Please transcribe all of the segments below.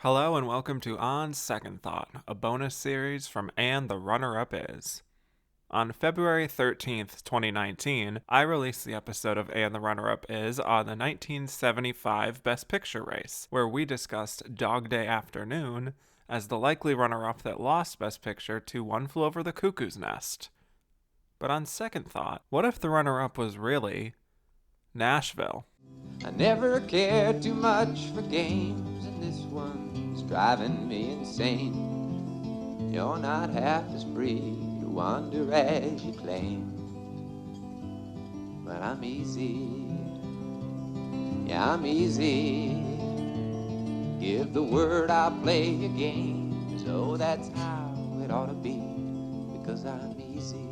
Hello and welcome to On Second Thought, a bonus series from And the Runner-Up Is. On February 13th, 2019, I released the episode of And the Runner-Up Is on the 1975 Best Picture race, where we discussed Dog Day Afternoon as the likely runner-up that lost Best Picture to One Flew Over the Cuckoo's Nest. But on second thought, what if the runner-up was really Nashville? I never cared too much for games, and this one's driving me insane. You're not half as free to wander as you claim. But I'm easy, yeah, I'm easy. Give the word, I'll play your game. So that's how it ought to be, because I'm easy.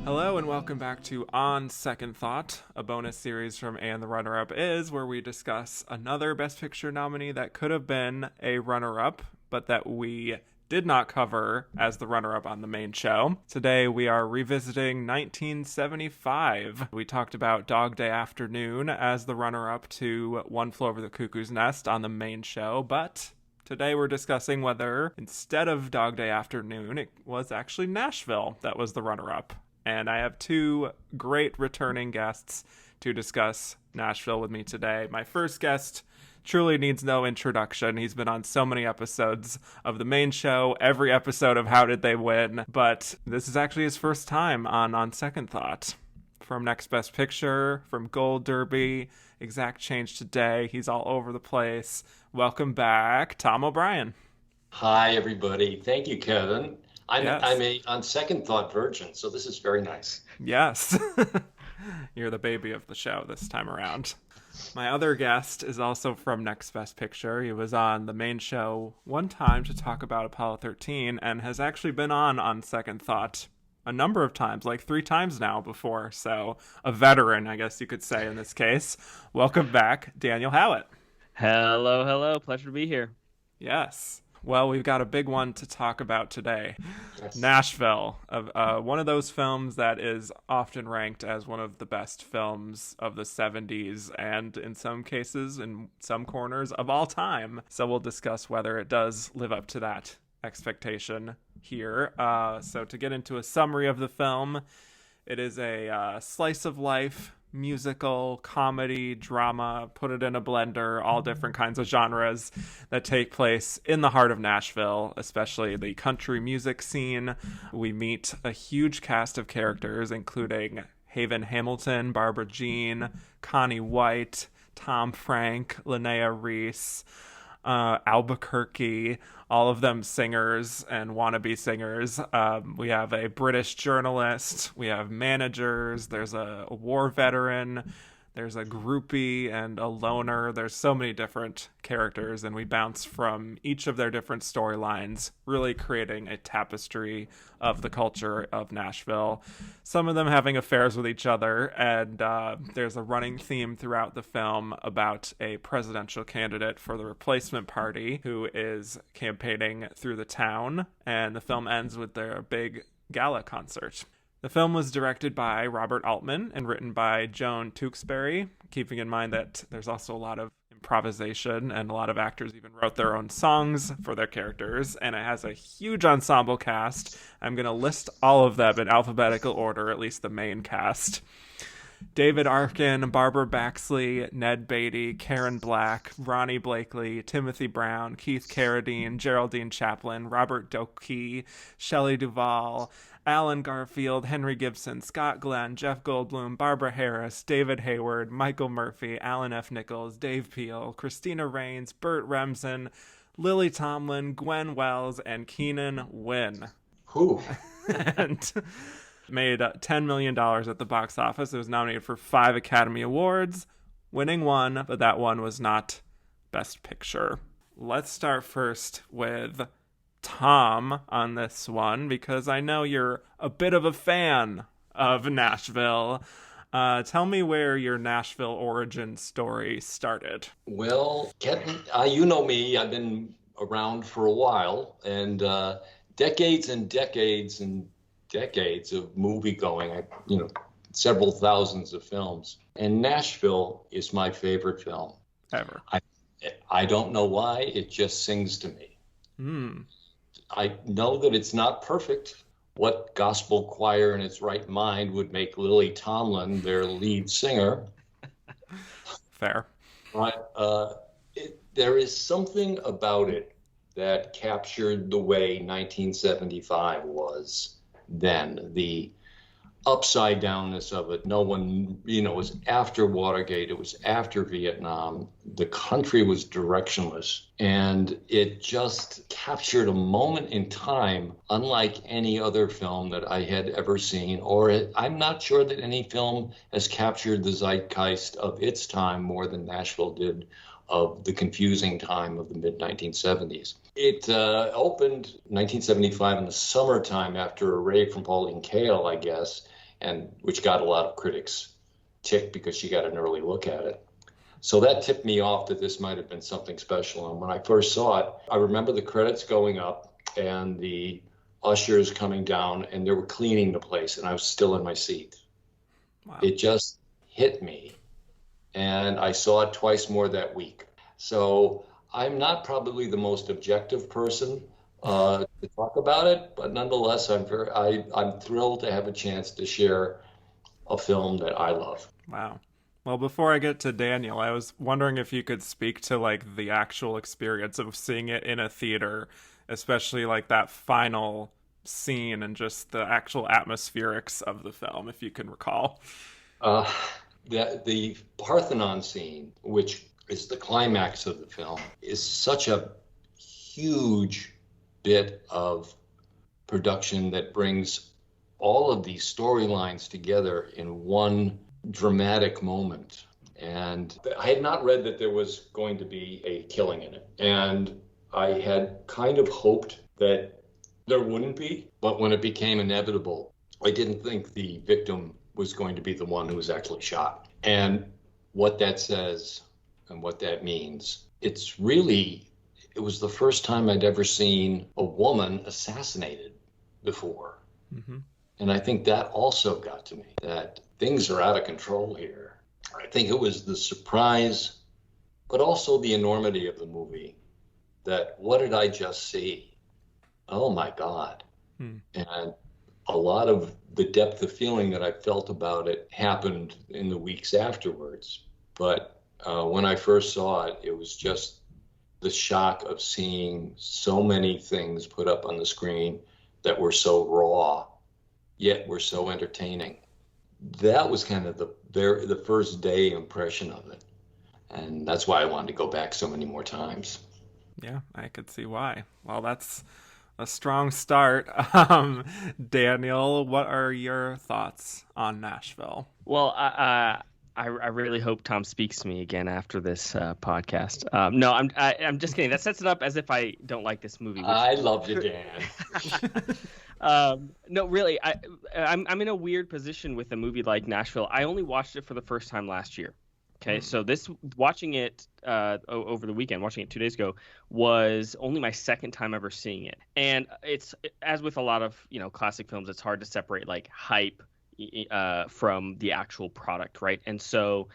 Hello and welcome back to On Second Thought, a bonus series from And the Runner-Up Is, where we discuss another Best Picture nominee that could have been a runner-up, but that we did not cover as the runner-up on the main show. Today we are revisiting 1975. We talked about Dog Day Afternoon as the runner-up to One Flew Over the Cuckoo's Nest on the main show, but today we're discussing whether, instead of Dog Day Afternoon, it was actually Nashville that was the runner-up. And I have two great returning guests to discuss Nashville with me today. My first guest truly needs no introduction. He's been on so many episodes of the main show, every episode of How Did They Win? But this is actually his first time on Second Thought. From Next Best Picture, from Gold Derby, Exact Change Today, he's all over the place. Welcome back, Tom O'Brien. Hi, everybody. Thank you, Kevin. Yes. I'm a on second thought virgin, so this is very nice. Yes. You're the baby of the show this time around. My other guest is also from Next Best Picture. He was on the main show one time to talk about Apollo 13 and has actually been on Second Thought a number of times, like 3 times now before. So a veteran, I guess you could say in this case. Welcome back, Daniel Howat. Hello. Pleasure to be here. Yes. Well, we've got a big one to talk about today. Yes. Nashville, one of those films that is often ranked as one of the best films of the 70s and in some cases, in some corners, of all time. So we'll discuss whether it does live up to that expectation here. So to get into a summary of the film, it is a slice of life musical, comedy, drama, put it in a blender, all different kinds of genres that take place in the heart of Nashville, especially the country music scene. We meet a huge cast of characters, including Haven Hamilton, Barbara Jean, Connie White, Tom Frank, Linnea Reese, Albuquerque, all of them singers and wannabe singers. We have a British journalist, we have managers, there's a war veteran, there's a groupie and a loner. There's so many different characters, and we bounce from each of their different storylines, really creating a tapestry of the culture of Nashville. Some of them having affairs with each other, and there's a running theme throughout the film about a presidential candidate for the replacement party who is campaigning through the town, and the film ends with their big gala concert. The film was directed by Robert Altman and written by Joan Tewksbury, keeping in mind that there's also a lot of improvisation and a lot of actors even wrote their own songs for their characters, and it has a huge ensemble cast. I'm going to list all of them in alphabetical order, at least the main cast. David Arkin, Barbara Baxley, Ned Beatty, Karen Black, Ronnie Blakely, Timothy Brown, Keith Carradine, Geraldine Chaplin, Robert Dokey, Shelley Duvall, Alan Garfield, Henry Gibson, Scott Glenn, Jeff Goldblum, Barbara Harris, David Hayward, Michael Murphy, Alan F. Nichols, Dave Peel, Christina Rains, Burt Remsen, Lily Tomlin, Gwen Wells, and Keenan Wynn. Whew. And made $10 million at the box office. It was nominated for 5 Academy Awards, winning 1, but that one was not Best Picture. Let's start first with Tom on this one, because I know you're a bit of a fan of Nashville. Tell me where your Nashville origin story started. Well, Kevin, you know me. I've been around for a while, and decades and decades and decades of movie going. Several thousands of films, and Nashville is my favorite film Ever. I don't know why, it just sings to me. Hmm. I know that it's not perfect. What gospel choir in its right mind would make Lily Tomlin their lead singer? Fair. But there is something about it that captured the way 1975 was then. The upside downness of it. No one, it was after Watergate, it was after Vietnam. The country was directionless, and it just captured a moment in time unlike any other film that I had ever seen, or I'm not sure that any film has captured the zeitgeist of its time more than Nashville did of the confusing time of the mid 1970s. It opened 1975 in the summertime after a rave from Pauline Kael, I guess, and which got a lot of critics ticked because she got an early look at it. So that tipped me off that this might have been something special. And when I first saw it, I remember the credits going up and the ushers coming down, and they were cleaning the place, and I was still in my seat. Wow. It just hit me. And I saw it twice more that week. So I'm not probably the most objective person to talk about it, but nonetheless, I'm thrilled to have a chance to share a film that I love. Wow. Well, before I get to Daniel, I was wondering if you could speak to like the actual experience of seeing it in a theater, especially like that final scene and just the actual atmospherics of the film, if you can recall. Uh, the Parthenon scene, which is the climax of the film, is such a huge bit of production that brings all of these storylines together in one dramatic moment. And I had not read that there was going to be a killing in it. And I had kind of hoped that there wouldn't be. But when it became inevitable, I didn't think the victim was going to be the one who was actually shot. And what that says and what that means, it was the first time I'd ever seen a woman assassinated before. Mm-hmm. And I think that also got to me, that things are out of control here. I think it was the surprise, but also the enormity of the movie, that what did I just see? Oh my God. Hmm. And a lot of the depth of feeling that I felt about it happened in the weeks afterwards. But when I first saw it, it was just the shock of seeing so many things put up on the screen that were so raw, yet were so entertaining. That was kind of the first day impression of it. And that's why I wanted to go back so many more times. Yeah, I could see why. Well, that's a strong start. Daniel, what are your thoughts on Nashville? Well, I really hope Tom speaks to me again after this podcast. No, I'm just kidding. That sets it up as if I don't like this movie. I love you, Dan. No, really, I'm in a weird position with a movie like Nashville. I only watched it for the first time last year. Okay, so watching it over the weekend, watching it 2 days ago, was only my second time ever seeing it. And it's, as with a lot of classic films, it's hard to separate like hype from the actual product, right? And so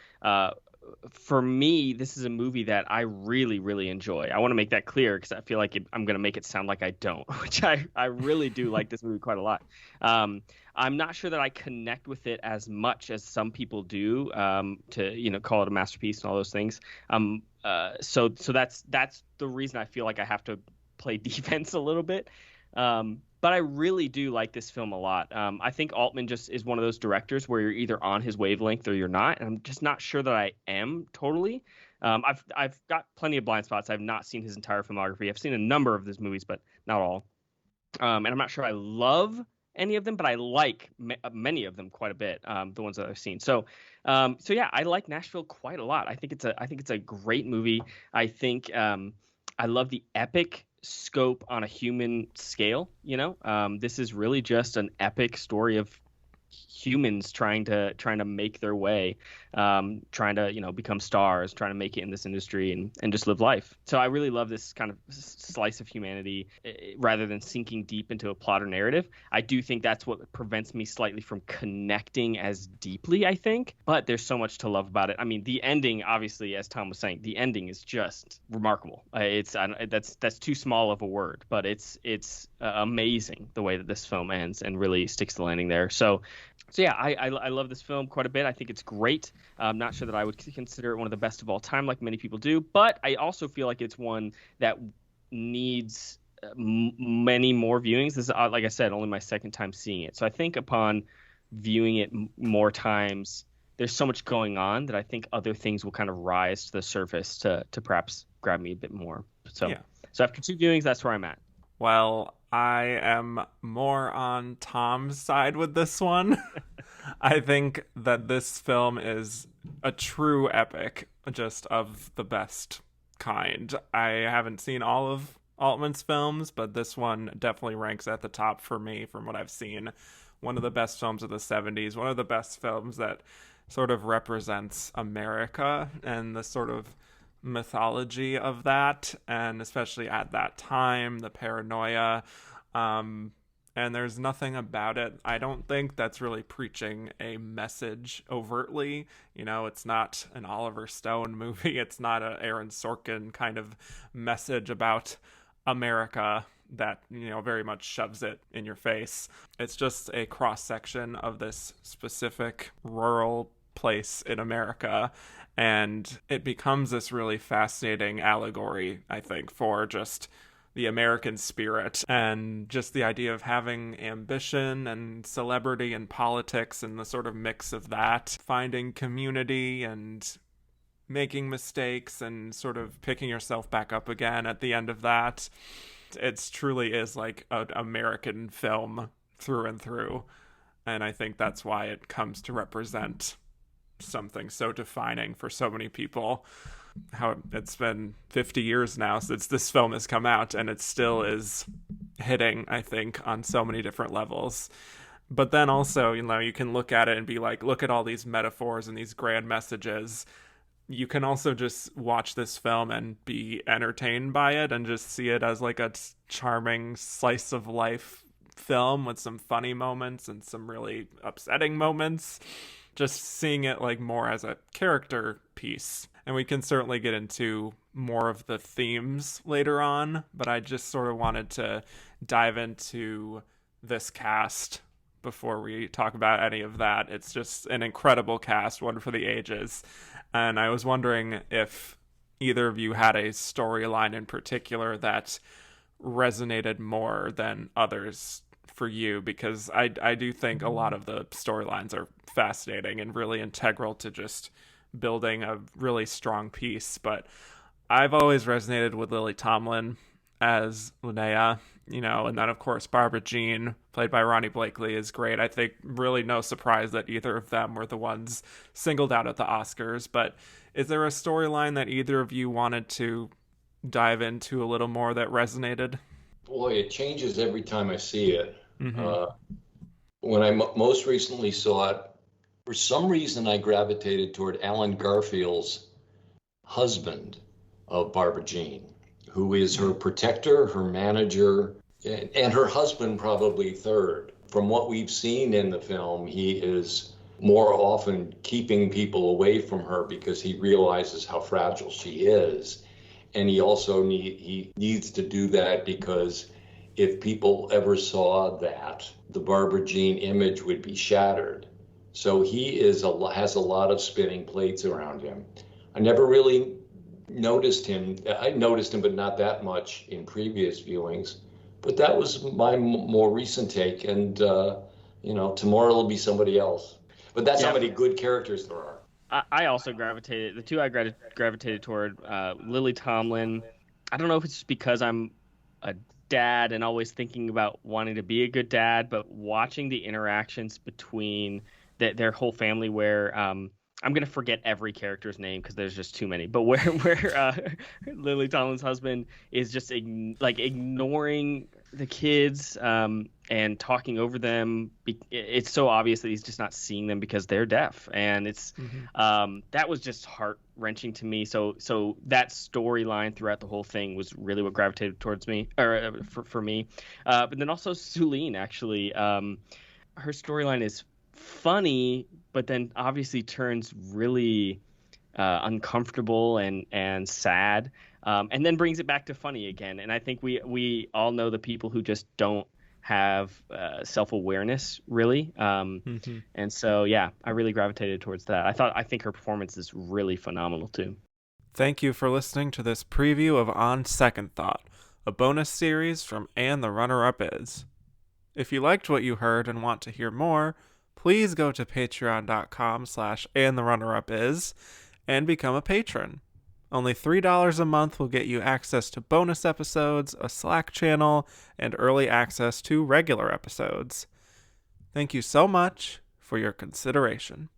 for me, this is a movie that I really, really enjoy. I want to make that clear because I feel like I'm going to make it sound like I don't, which I really do like this movie quite a lot. I'm not sure that I connect with it as much as some people do, to call it a masterpiece and all those things. So that's the reason I feel like I have to play defense a little bit. But I really do like this film a lot. I think Altman just is one of those directors where you're either on his wavelength or you're not. And I'm just not sure that I am totally. I've got plenty of blind spots. I've not seen his entire filmography. I've seen a number of his movies, but not all. And I'm not sure I love any of them, but I like many of them quite a bit. The ones that I've seen. So yeah, I like Nashville quite a lot. I think it's a great movie. I think I love the epic scope on a human scale. This is really just an epic story of humans trying to make their way, trying to become stars, trying to make it in this industry and just live life. So I really love this kind of slice of humanity rather than sinking deep into a plot or narrative. I do think that's what prevents me slightly from connecting as deeply, I think. But there's so much to love about it. I mean, the ending, obviously, as Tom was saying, the ending is just remarkable. That's too small of a word, but it's amazing the way that this film ends and really sticks the landing there. So yeah, I love this film quite a bit. I think it's great. I'm not sure that I would consider it one of the best of all time, like many people do, but I also feel like it's one that needs many more viewings. This is, like I said, only my second time seeing it. So I think upon viewing it more times, there's so much going on that I think other things will kind of rise to the surface to perhaps grab me a bit more. So after 2 viewings, that's where I'm at. Well, I am more on Tom's side with this one. I think that this film is a true epic, just of the best kind. I haven't seen all of Altman's films, but this one definitely ranks at the top for me from what I've seen. One of the best films of the 70s, one of the best films that sort of represents America and the sort of mythology of that, and especially at that time, the paranoia. And there's nothing about it, I don't think, that's really preaching a message overtly. It's not an Oliver Stone movie. It's not an Aaron Sorkin kind of message about America that, very much shoves it in your face. It's just a cross-section of this specific rural place in America. And it becomes this really fascinating allegory, I think, for just the American spirit and just the idea of having ambition and celebrity and politics and the sort of mix of that, finding community and making mistakes and sort of picking yourself back up again at the end of that. It truly is like an American film through and through. And I think that's why it comes to represent something so defining for so many people. How it's been 50 years now since this film has come out, and it still is hitting, I think, on so many different levels. But then also, you can look at it and be like, look at all these metaphors and these grand messages. You can also just watch this film and be entertained by it and just see it as like a charming slice of life film with some funny moments and some really upsetting moments. Just seeing it like more as a character piece. And we can certainly get into more of the themes later on, but I just sort of wanted to dive into this cast before we talk about any of that. It's just an incredible cast, one for the ages. And I was wondering if either of you had a storyline in particular that resonated more than others for you, because I do think a lot of the storylines are fascinating and really integral to just building a really strong piece. But I've always resonated with Lily Tomlin as Linnea, and then of course Barbara Jean, played by Ronnie Blakely, is great. I think really no surprise that either of them were the ones singled out at the Oscars. But is there a storyline that either of you wanted to dive into a little more that resonated? Boy, it changes every time I see it. Mm-hmm. When I most recently saw it, for some reason I gravitated toward Alan Garfield's husband of Barbara Jean, who is her protector, her manager, and her husband probably third. From what we've seen in the film, he is more often keeping people away from her because he realizes how fragile she is. And he also needs to do that because if people ever saw that, the Barbara Jean image would be shattered. So he has a lot of spinning plates around him. I never really noticed him. I noticed him, but not that much in previous viewings. But that was my more recent take. And, tomorrow it'll be somebody else. But that's how many good characters there are. I also gravitated, the two I gravitated toward, Lily Tomlin. I don't know if it's just because I'm a dad and always thinking about wanting to be a good dad, but watching the interactions between their whole family, where I'm going to forget every character's name because there's just too many, but where Lily Tomlin's husband is just ignoring the kids and talking over them. It's so obvious that he's just not seeing them because they're deaf, and it's that was just heart wrenching to me. So that storyline throughout the whole thing was really what gravitated towards me, or for me. But then also Sulene, actually, her storyline is funny, but then obviously turns really uncomfortable and sad. And then brings it back to funny again. And I think we all know the people who just don't have self-awareness, really. And so, yeah, I really gravitated towards that. I think her performance is really phenomenal, too. Thank you for listening to this preview of On Second Thought, a bonus series from And the Runner-Up Is. If you liked what you heard and want to hear more, please go to patreon.com/andtherunnerup.is and become a patron. Only $3 a month will get you access to bonus episodes, a Slack channel, and early access to regular episodes. Thank you so much for your consideration.